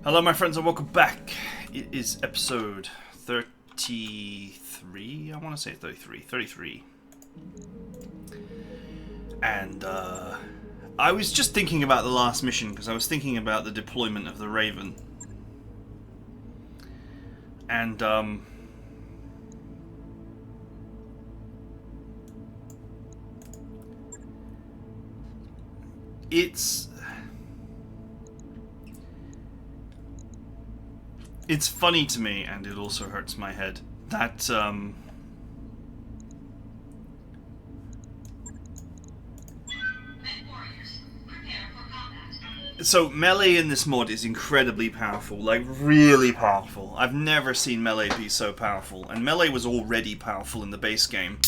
Hello my friends and welcome back. It is episode 33, I want to say 33. And I was just thinking about the last mission because I was thinking about the deployment of the Raven. And it's funny to me, and it also hurts my head, that so melee in this mod is incredibly powerful, like really powerful. I've never seen melee be so powerful, and melee was already powerful in the base game,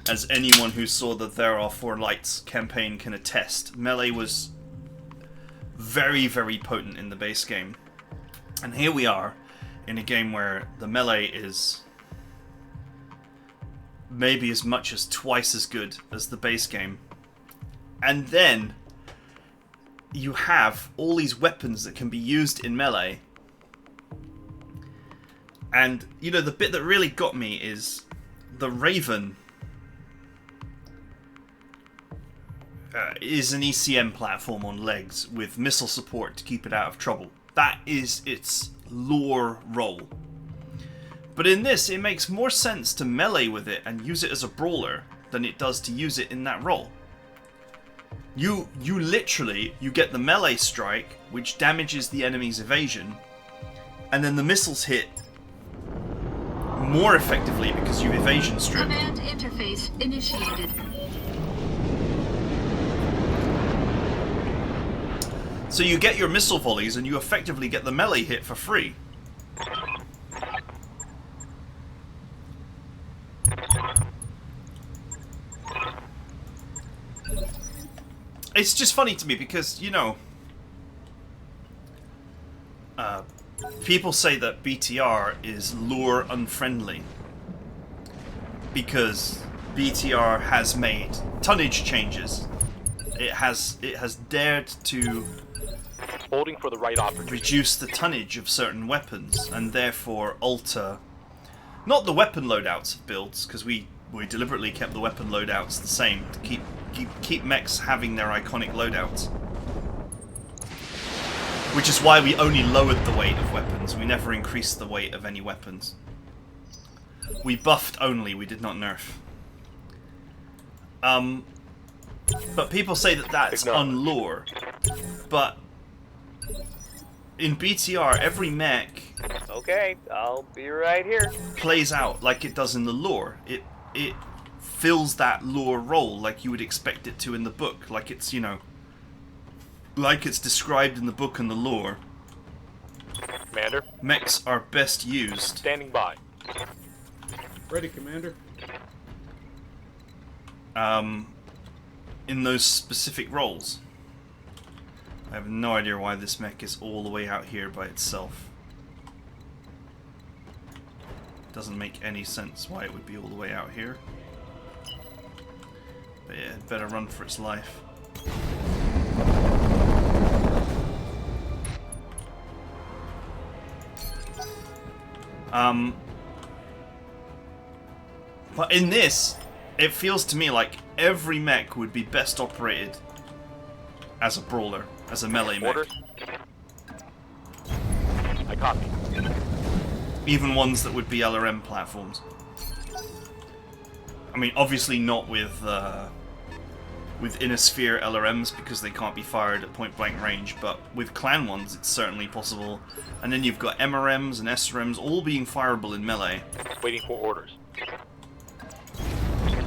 as anyone who saw the There Are Four Lights campaign can attest. Melee was very, very potent in the base game. And here we are, in a game where the melee is maybe as much as twice as good as the base game. And then you have all these weapons that can be used in melee. And, you know, the bit that really got me is the Raven is an ECM platform on legs with missile support to keep it out of trouble. That is its lore role. But in this, it makes more sense to melee with it and use it as a brawler than it does to use it in that role. You literally get the melee strike, which damages the enemy's evasion, and then the missiles hit more effectively because you've evasion stripped. Command interface initiated. So you get your missile volleys and you effectively get the melee hit for free. It's just funny to me because, you know, people say that BTR is lore unfriendly because BTR has made tonnage changes. It has dared to holding for the right opportunity. Reduce the tonnage of certain weapons and therefore alter not the weapon loadouts of builds, because we deliberately kept the weapon loadouts the same to keep mechs having their iconic loadouts. Which is why we only lowered the weight of weapons. We never increased the weight of any weapons. We buffed only, we did not nerf. But people say that that's unlore. But in BTR, every mech Okay, I'll be right here. plays out like it does in the lore. It fills that lore role like you would expect it to in the book. Like it's, you know, like it's described in the book and the lore. Commander. Mechs are best used. Standing by. Ready, Commander. In those specific roles. I have no idea why this mech is all the way out here by itself. Doesn't make any sense why it would be all the way out here. But yeah, it better run for its life. But in this, it feels to me like every mech would be best operated as a brawler, as a melee mech. Orders. I copy. Even ones that would be LRM platforms. I mean, obviously not with inner sphere LRMs because they can't be fired at point blank range, but with clan ones it's certainly possible. And then you've got MRMs and SRMs all being fireable in melee. Waiting for orders.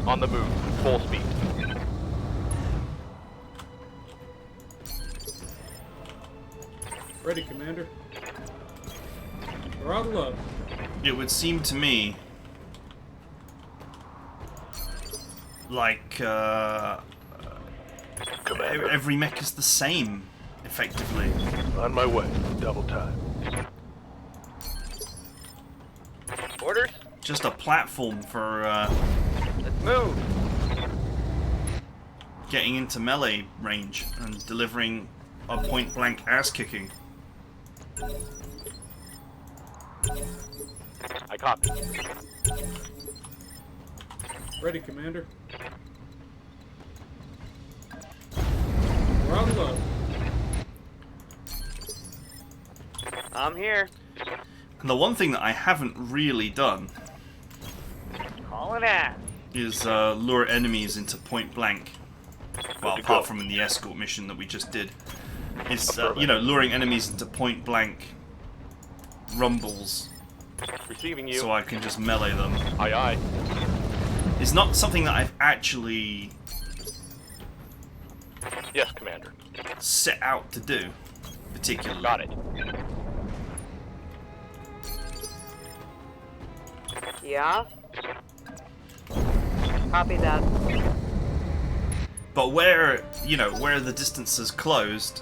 On the move, full speed. Ready, Commander. Throttle up. It would seem to me like Commander. every mech is the same, effectively. On my way. Double time. Orders. Just a platform for Let's move. getting into melee range and delivering a point blank ass kicking. I copy. Ready, Commander. Throttle up. I'm here. And the one thing that I haven't really done Calling ass. is lure enemies into point blank. Well, to apart go. from in the escort mission that we just did. It's, you know, luring enemies into point blank rumbles Receiving you. so I can just melee them. Aye, aye. It's not something that I've actually Yes, Commander. set out to do, particularly. Got it. Yeah? Copy that. But where, you know, where the distance is closed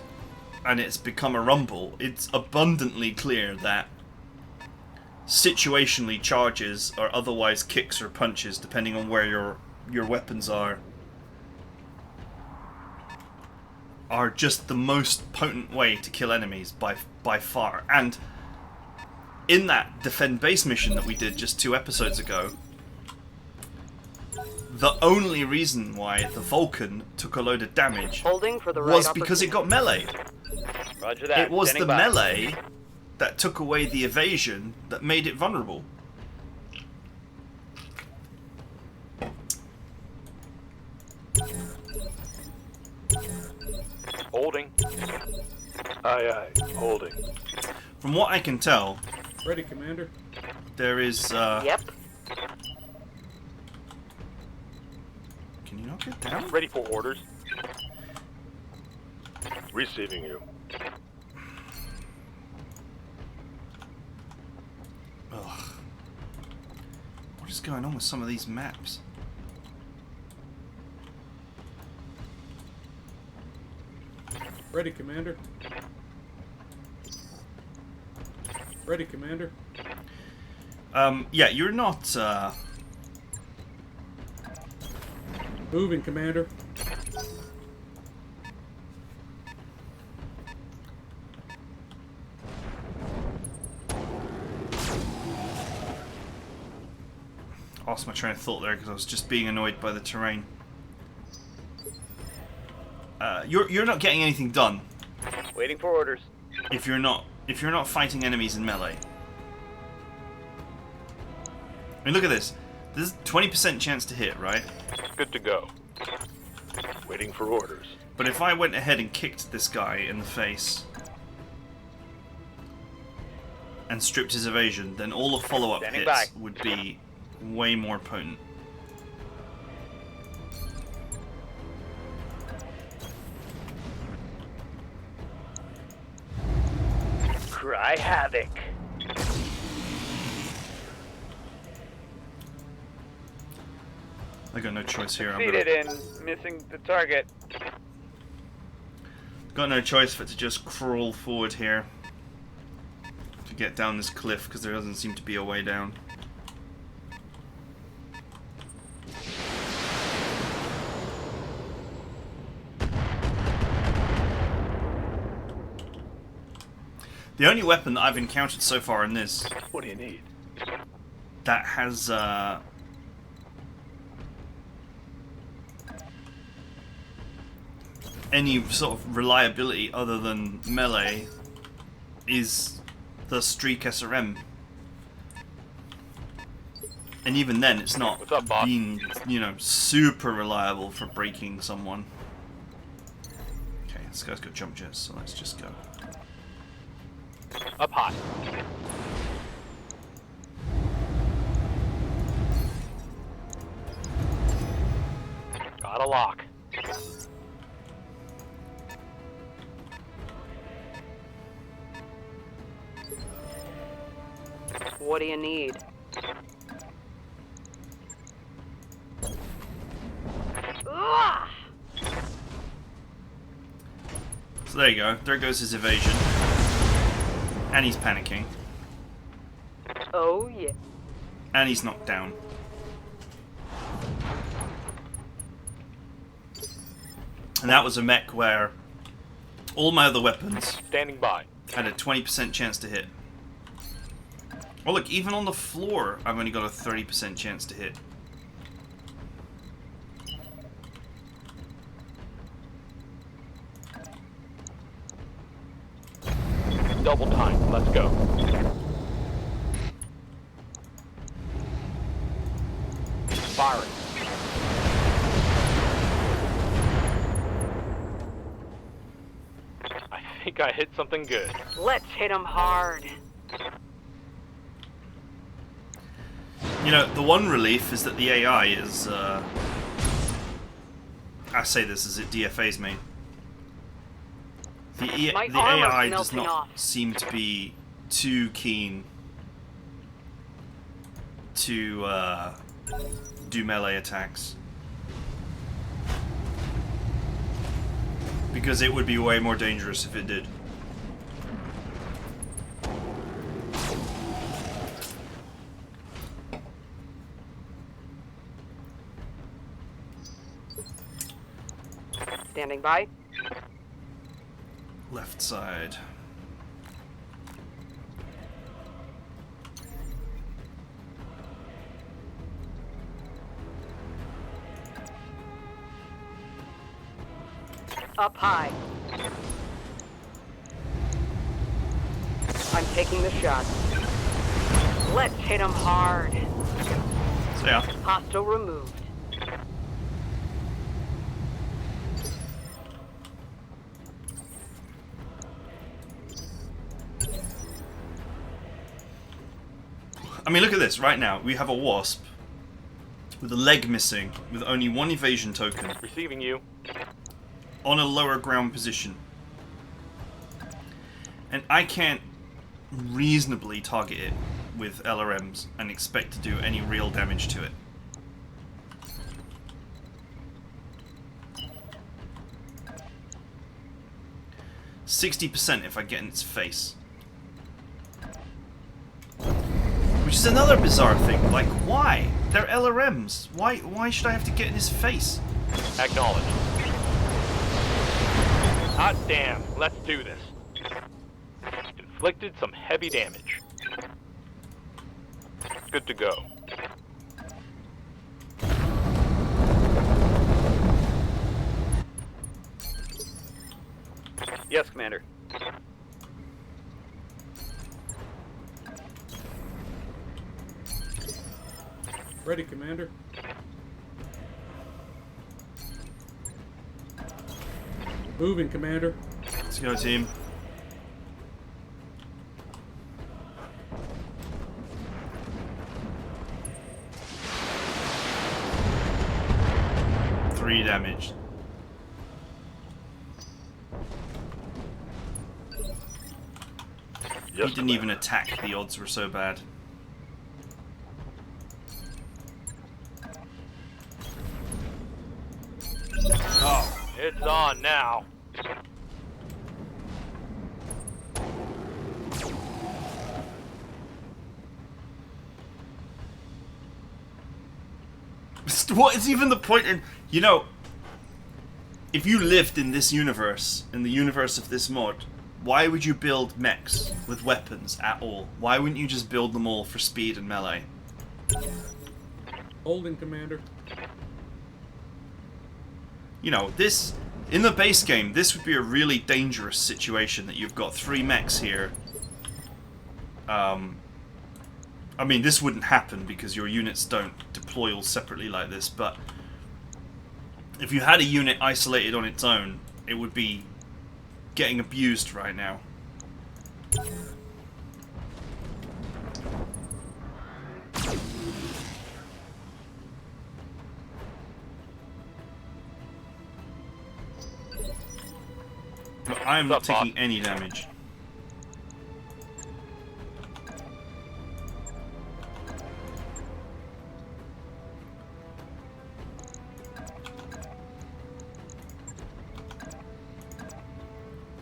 and it's become a rumble, it's abundantly clear that situationally charges or otherwise kicks or punches, depending on where your weapons are just the most potent way to kill enemies by far. And in that defend base mission that we did just 2 episodes ago, the only reason why the Vulcan took a load of damage Holding for the right was because it got meleeed. Roger that. It was Standing the by. melee that took away the evasion that made it vulnerable. Holding. Aye, aye. Holding. From what I can tell, Ready, Commander. there is... Yep. Can you not get down? Ready for orders. Receiving you. Ugh. What is going on with some of these maps? Ready, Commander. Ready, Commander. Yeah, you're not, Moving, Commander. lost my train of thought there because I was just being annoyed by the terrain. You're not getting anything done Waiting for orders. if you're not fighting enemies in melee. I mean, look at this. There's a 20% chance to hit, right? Good to go. Waiting for orders. But if I went ahead and kicked this guy in the face and stripped his evasion, then all the follow-up Standing hits by. would be way more potent. Cry havoc. I got no choice here. Succeeded in missing the target. Got no choice but to just crawl forward here to get down this cliff because there doesn't seem to be a way down. The only weapon that I've encountered so far in this What do you need? that has any sort of reliability other than melee is the Streak SRM. And even then, it's not What's up, boss? being, you know, super reliable for breaking someone. Okay, this guy's got jump jets, so let's just go. Up high. Got a lock. What do you need? Ah! So there you go. There goes his evasion. And he's panicking. Oh yeah. And he's knocked down. And that was a mech where all my other weapons Standing by. Had a 20% chance to hit. Oh look, even on the floor, I've only got a 30% chance to hit. Double time. Let's go. Firing. I think I hit something good. Let's hit him hard. You know, the one relief is that the AI is, I say this as it DFA's me. The My AI armor's does melting not off. seem to be too keen to do melee attacks. Because it would be way more dangerous if it did. Standing by. Left side. Up high. I'm taking the shot. Let's hit him hard. So yeah. Hostile removed. I mean, look at this. Right now, we have a wasp with a leg missing, with only one evasion token, Receiving you. on a lower ground position. And I can't reasonably target it with LRMs and expect to do any real damage to it. %60% if I get in its face. Which is another bizarre thing. Like, why? They're LRMs. Why should I have to get in his face? Acknowledged. Hot damn. Let's do this. Inflicted some heavy damage. Good to go. Yes, Commander. Ready, Commander. Moving, Commander. Let's go, team. Three damage. He Yes, didn't even attack. The odds were so bad. Oh, it's on now. What is even the point in... You know, if you lived in this universe, in the universe of this mod, why would you build mechs with weapons at all? Why wouldn't you just build them all for speed and melee? Holding, Commander. You know, this... In the base game, this would be a really dangerous situation that you've got 3 mechs here. I mean, this wouldn't happen because your units don't deploy all separately like this, but if you had a unit isolated on its own, it would be getting abused right now. But I'm not What's up, taking any damage.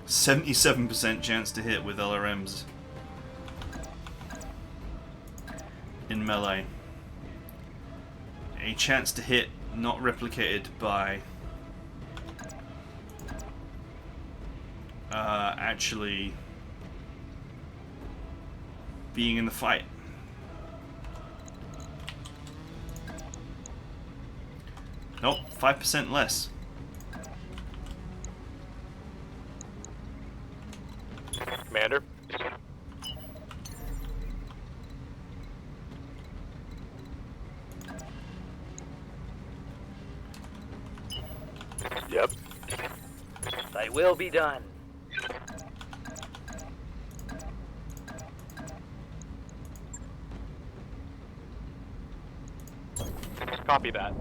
%77% chance to hit with LRMs in melee. A chance to hit not replicated by actually being in the fight. Nope, 5% less. Commander. Yep. Thy will be done. Copy that.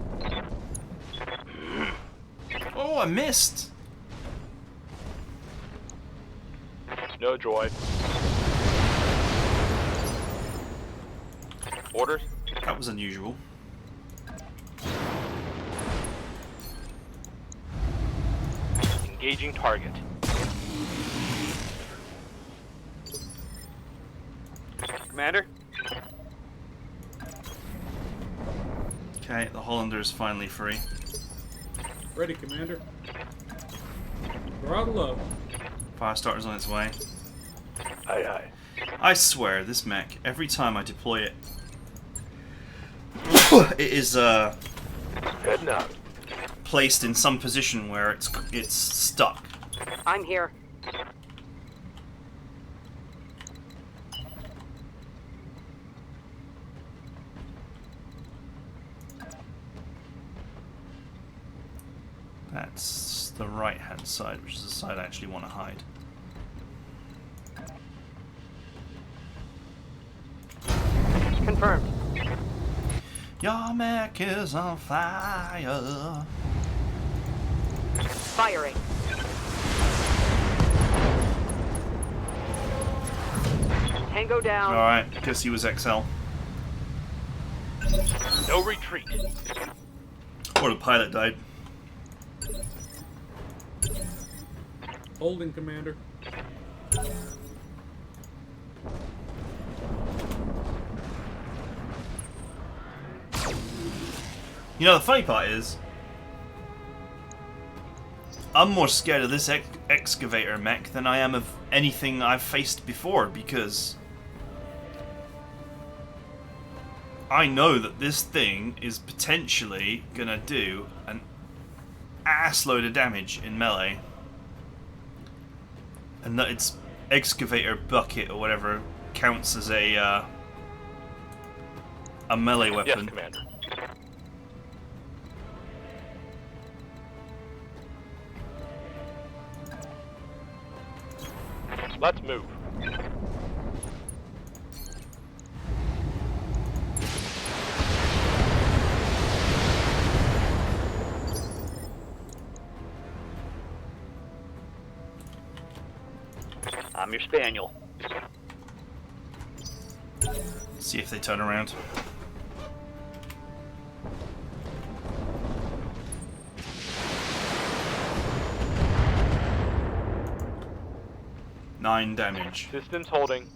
Oh, I missed! No joy. Orders? That was unusual. Engaging target. Commander? Okay, the Hollander is finally free. Ready, Commander. Throttle up. Firestarter's on its way. Aye, aye. I swear, this mech, every time I deploy it, it is Heading out. placed in some position where it's stuck. I'm here. That's the right-hand side, which is the side I actually want to hide. Confirmed. Your mech is on fire. Firing. Tango down. Alright, guess he was XL. No retreat. Or the pilot died. Holding, Commander. You know, the funny part is, I'm more scared of this excavator mech than I am of anything I've faced before, because I know that this thing is potentially gonna do an assload of damage in melee, and that its excavator bucket or whatever counts as a melee weapon. Yes, Commander. Let's move. I'm your spaniel. See if they turn around. Nine damage. Systems holding.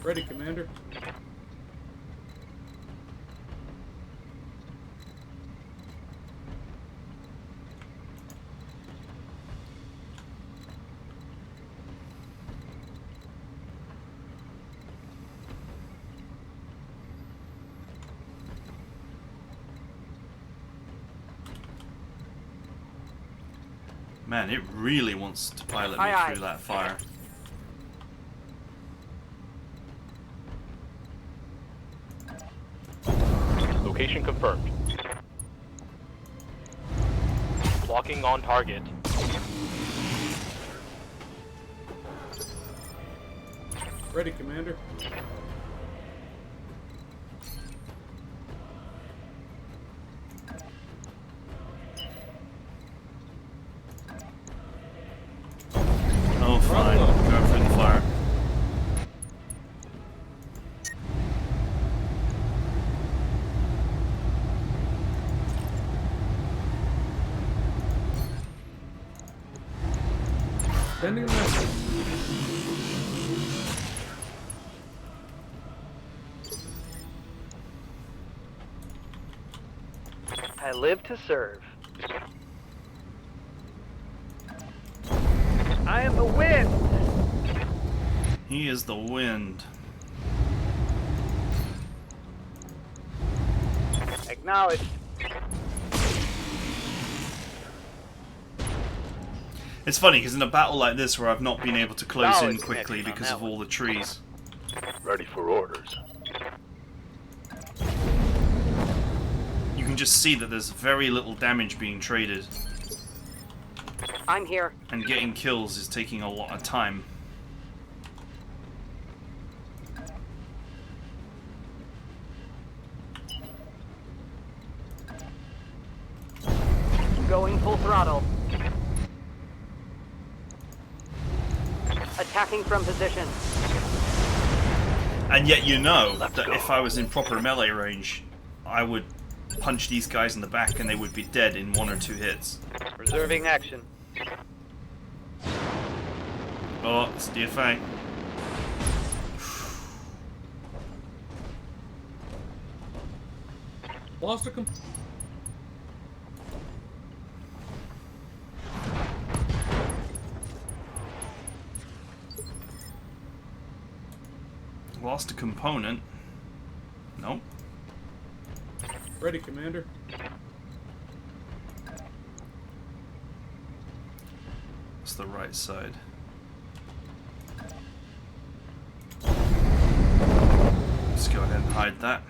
Ready, Commander. Man, it really wants to pilot me Aye, aye. through that fire. Location confirmed. Locking on target. Ready, Commander. Oh, fine. Go through the fire. Sending a message. I live to serve. I am the wind. He is the wind. Acknowledged. It's funny because in a battle like this where I've not been able to close in Solid quickly connection on because that of all the trees, Ready for orders. you can just see that there's very little damage being traded, I'm here. and getting kills is taking a lot of time. Going full throttle. Attacking from position. And yet you know that if I was in proper melee range, I would punch these guys in the back and they would be dead in 1 or 2 hits. Reserving action. Oh, it's DFA. Lost a Lost a component. Nope. Ready, Commander. It's the right side. Let's go ahead and hide that.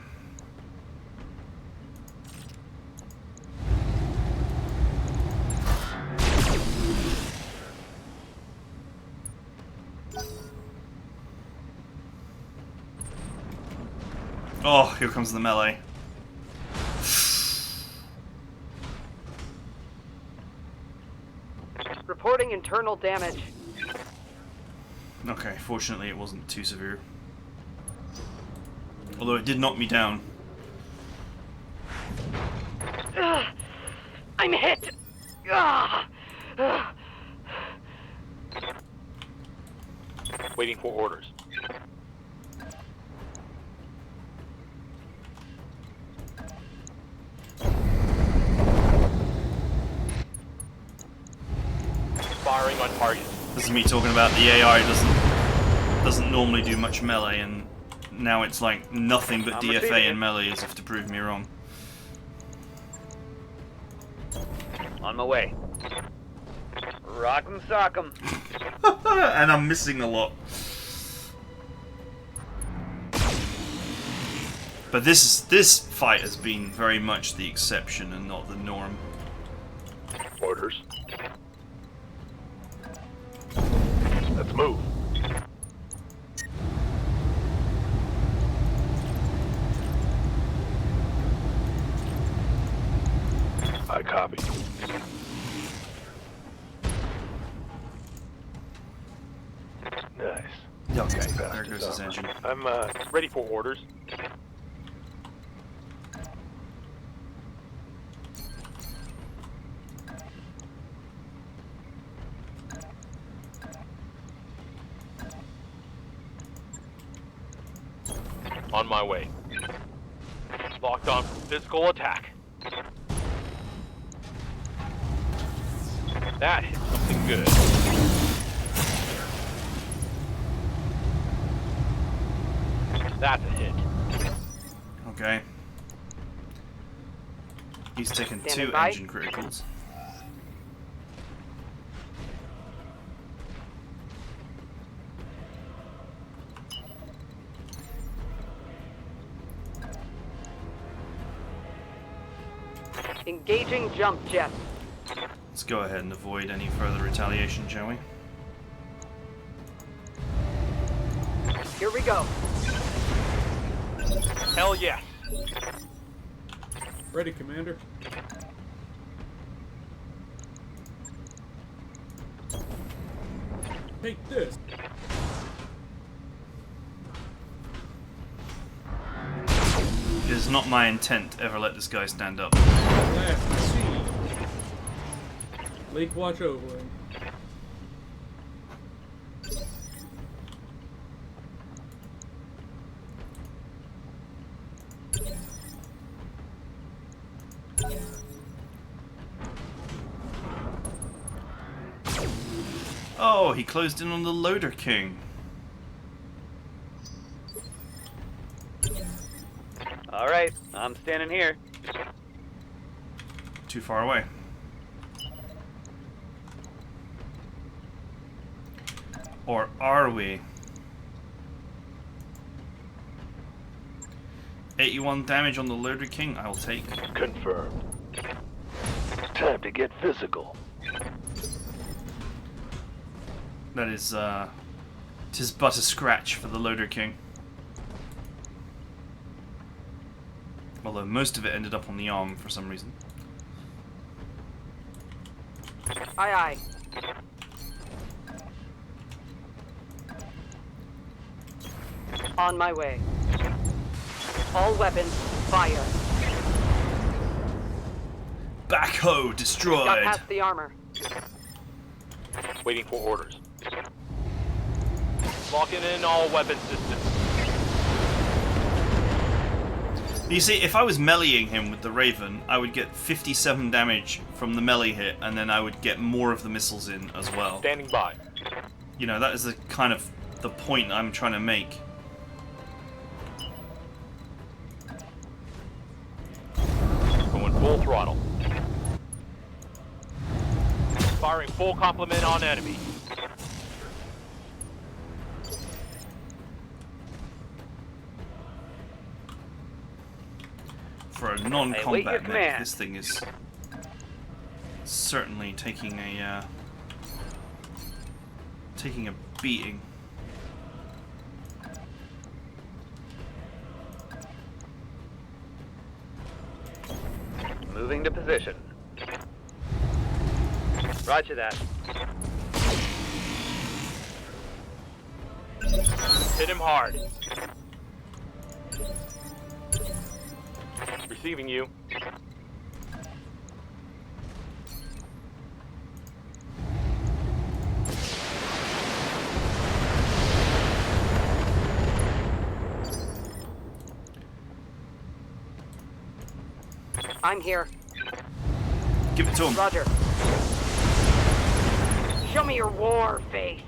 Oh, here comes the melee. Reporting internal damage. Okay, fortunately it wasn't too severe. Although it did knock me down. I'm hit. Ugh. Ugh. Waiting for orders. Firing on target. This is me talking about the AI doesn't normally do much melee, and now it's like nothing but I'm DFA receiving and it. melee as if to prove me wrong. On my way. Rock'em sock'em. And I'm missing a lot. But this fight has been very much the exception and not the norm. Orders. Let's move. I copy. Nice. Okay, Fast there as goes his armor. engine. I'm ready for orders. On my way. Locked on for physical attack. That hit something good. That's a hit. Okay. He's taken Standing 2 by. engine criticals. Engaging jump jet. Let's go ahead and avoid any further retaliation, shall we? Here we go. Hell yes. Ready, Commander. Take this. It is not my intent to ever let this guy stand up. Last sea. Lake watch over him. Oh, he closed in on the Loader King. All right, I'm standing here. Too far away. Or are we? 81 damage on the Loader King, I'll take. Confirmed. Time to get physical. That is, 'tis but a scratch for the Loader King. Although most of it ended up on the arm for some reason. Aye, aye. On my way. All weapons, fire. Backhoe Got destroyed! past the armor. Waiting for orders. Locking in all weapon systems. You see, if I was meleeing him with the Raven, I would get 57 damage from the melee hit, and then I would get more of the missiles in as well. Standing by. You know, that is the kind of the point I'm trying to make. Going full throttle. Firing full complement on enemy. For a I await your non-combat mech, command. this thing is certainly taking a beating. Moving to position. Roger that. Hit him hard. Receiving you. I'm here. Give it to him. Roger. Show me your war face.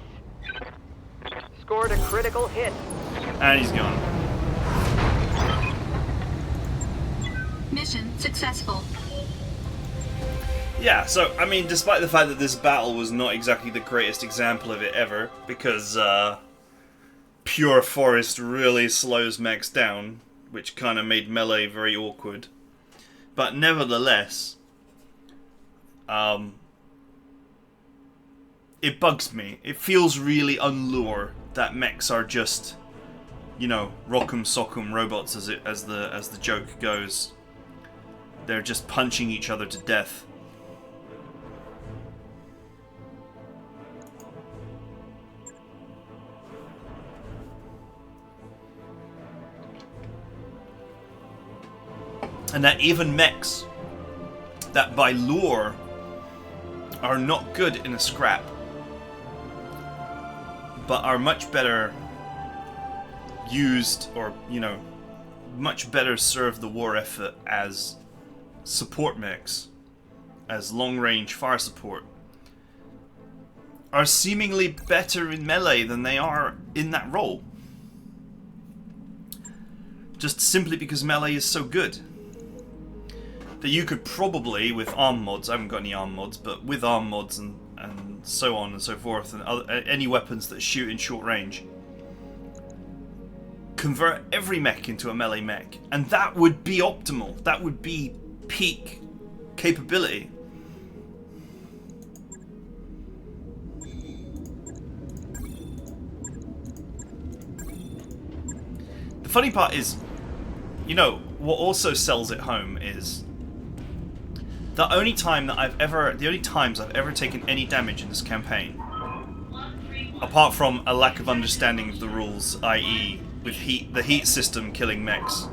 Scored a critical hit. And he's gone. Mission successful. Yeah, so, I mean, despite the fact that this battle was not exactly the greatest example of it ever, because pure forest really slows mechs down, which kind of made melee very awkward. But nevertheless, it bugs me. It feels really unlure that mechs are just, you know, rock'em sock'em robots, as the joke goes. They're just punching each other to death. And that even mechs that by lore are not good in a scrap, but are much better used, or, you know, much better serve the war effort as support mechs, as long-range fire support, are seemingly better in melee than they are in that role. Just simply because melee is so good. That you could probably, with arm mods, I haven't got any arm mods, but with arm mods and so on and so forth, and any weapons that shoot in short range, convert every mech into a melee mech. And that would be optimal. That would be peak capability. The funny part is, you know, what also sells it home is the only times I've ever taken any damage in this campaign, apart from a lack of understanding of the rules, i.e. with the heat system killing mechs,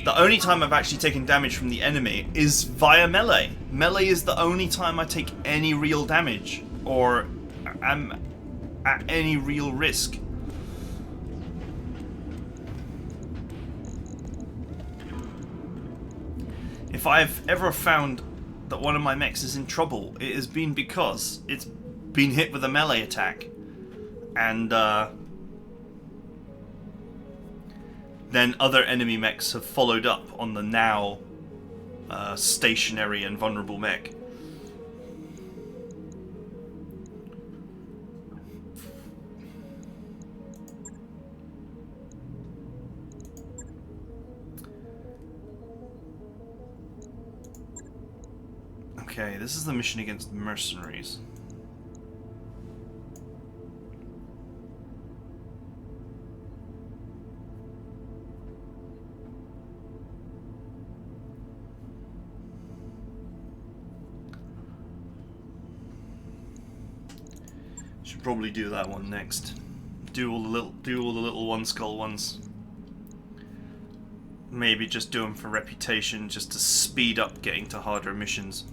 the only time I've actually taken damage from the enemy is via melee. Melee is the only time I take any real damage, or am at any real risk. If I've ever found that one of my mechs is in trouble, it has been because it's been hit with a melee attack. And then other enemy mechs have followed up on the now stationary and vulnerable mech. Okay, this is the mission against mercenaries. Should probably do that one next. Do all the little one skull ones. Maybe just do them for reputation, just to speed up getting to harder missions.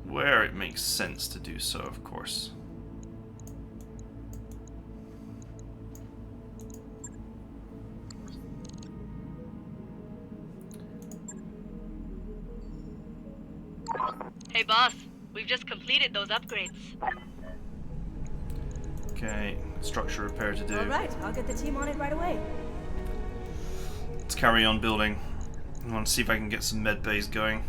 Where it makes sense to do so, of course. Hey boss, we've just completed those upgrades. Okay, structure repair to do. Alright, I'll get the team on it right away. Let's carry on building. I want to see if I can get some med bays going.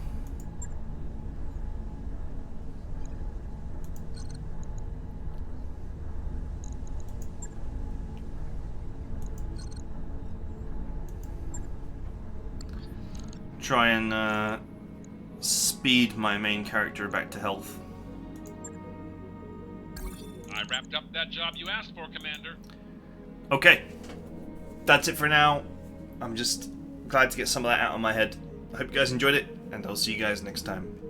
Try and speed my main character back to health. I wrapped up that job you asked for, Commander. Okay, that's it for now. I'm just glad to get some of that out of my head. I hope you guys enjoyed it, and I'll see you guys next time.